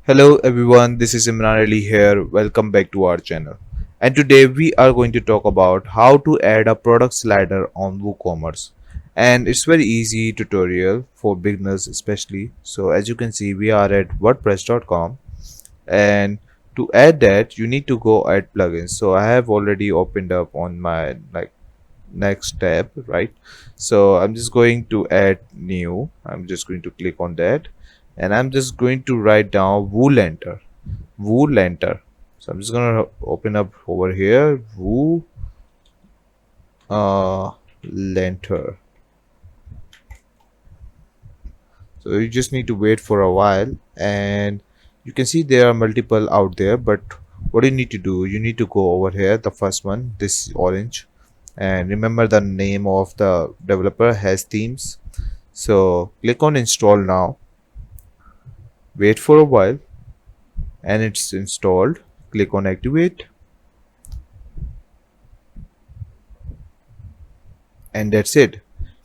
Hello everyone, this is Imran Ali here. Welcome back to our channel. And today we are going to talk about how to add a product slider on WooCommerce. And it's very easy tutorial for beginners especially. So as you can see, we are at wordpress.com, and to add that you need to go add plugins. So I have already opened up on my next tab, right? So I'm just going to add new. I'm just going to click on that, and I'm just going to write down Woolenter. So I'm just gonna open up over here Lenter. So you just need to wait for a while, and you can see there are multiple out there, but what you need to do, you need to go over here, the first one, this orange, and remember the name of the developer has themes. So click on install now, wait for a while, and it's installed. Click on activate, and that's it.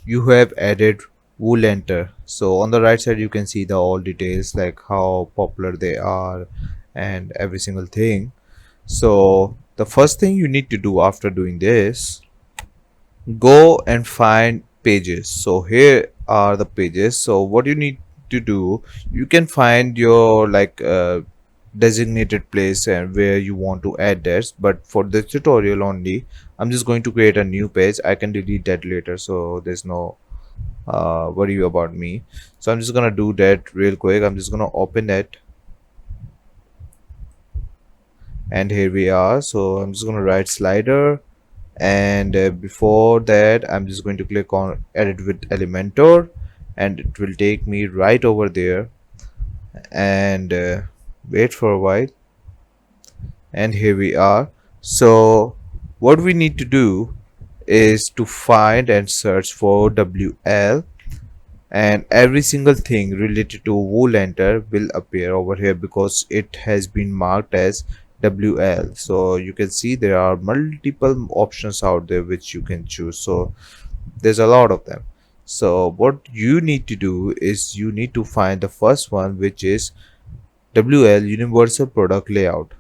You have added Woolenter. So on the right side you can see the all details, like how popular they are and every single thing. So the first thing you need to do after doing this, go and find pages. So here are the pages. So what you need to do, you can find your designated place and where you want to add that, but for this tutorial only I'm just going to create a new page. I can delete that later, so there's no worry about me. So I'm just gonna do that real quick. I'm just gonna open it, and here we are. So I'm just gonna write slider, and before that I'm just going to click on edit with Elementor, and it will take me right over there, and wait for a while, and here we are. So what we need to do is to find and search for WL, and every single thing related to Woolenter will appear over here because it has been marked as WL. So you can see there are multiple options out there which you can choose. So there's a lot of them. So what you need to do is you need to find the first one, which is WL, Universal Product Layout.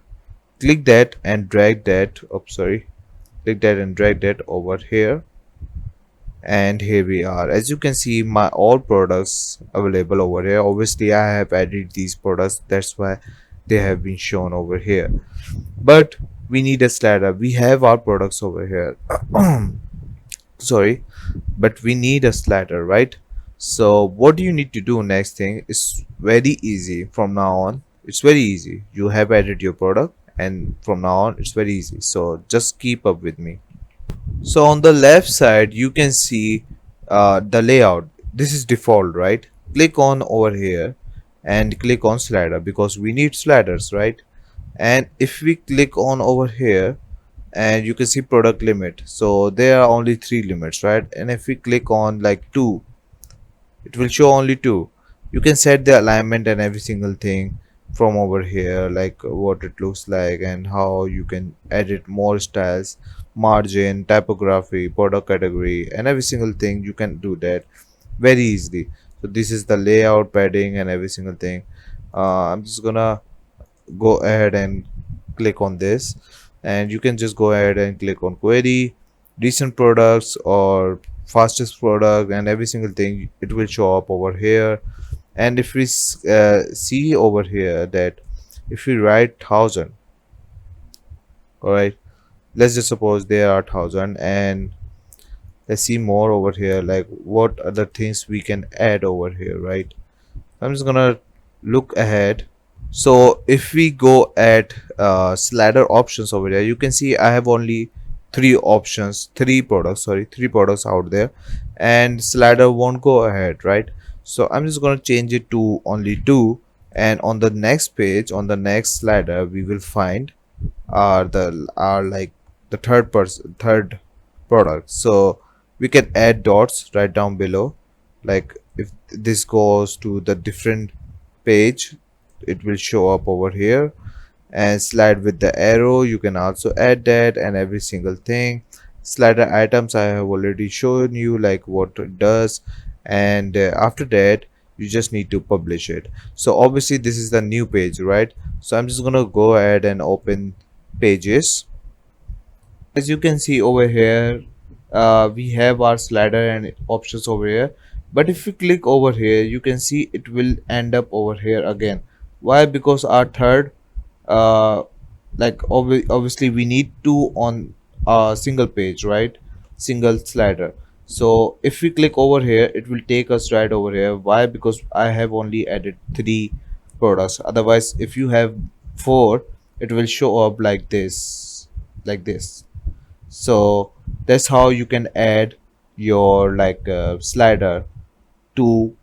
Click that and drag that, click that and drag that over here, and here we are. As you can see, my all products available over here. Obviously I have added these products, that's why they have been shown over here, but we need a slider. We have our products over here sorry, but we need a slider, right? So what do you need to do? Next thing is very easy. From now on it's very easy. You have added your product, and from now on it's very easy, so just keep up with me. So on the left side you can see the layout. This is default, right? Click on over here and click on slider because we need sliders, right? And if we click on over here, and you can see product limit, so there are only 3 limits, right? And if we click on like 2, it will show only 2. You can set the alignment and every single thing from over here, like what it looks like and how you can edit more styles, margin, typography, product category, and every single thing. You can do that very easily. So this is the layout, padding, and every single thing. I'm just gonna go ahead and click on this, and you can just go ahead and click on query, recent products, or fastest product, and every single thing it will show up over here. And if we see over here that if we write 1000, all right, let's just suppose there are 1000, and let's see more over here, like what other things we can add over here, right? I'm just gonna look ahead. So if we go at slider options over there, you can see I have only three products out there, and slider won't go ahead, right? So I'm just going to change it to only 2, and on the next page, on the next slider, we will find the third product. So we can add dots right down below, like if this goes to the different page, it will show up over here. And slide with the arrow, you can also add that, and every single thing. Slider items I have already shown you like what it does. And after that you just need to publish it. So obviously this is the new page, right? So I'm just gonna go ahead and open pages. As you can see over here, we have our slider and options over here, but if you click over here you can see it will end up over here again. Why? Because our third uh obviously we need two on a single page, right? Single slider. So if we click over here it will take us right over here. Why? Because I have only added three products. Otherwise if you have four, it will show up like this, like this. So that's how you can add your slider to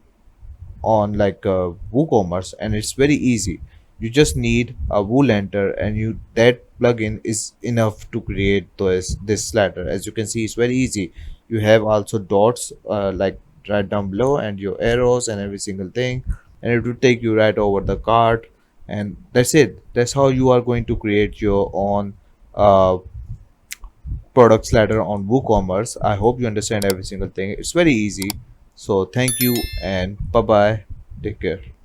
on WooCommerce, and it's very easy. You just need a Woolenter, and you that plugin is enough to create this slider. As you can see, it's very easy. You have also dots right down below, and your arrows and every single thing, and it will take you right over the cart, and that's it. That's how you are going to create your own uh, products ladder on WooCommerce. I hope you understand every single thing. It's very easy. So thank you and bye bye. Take care.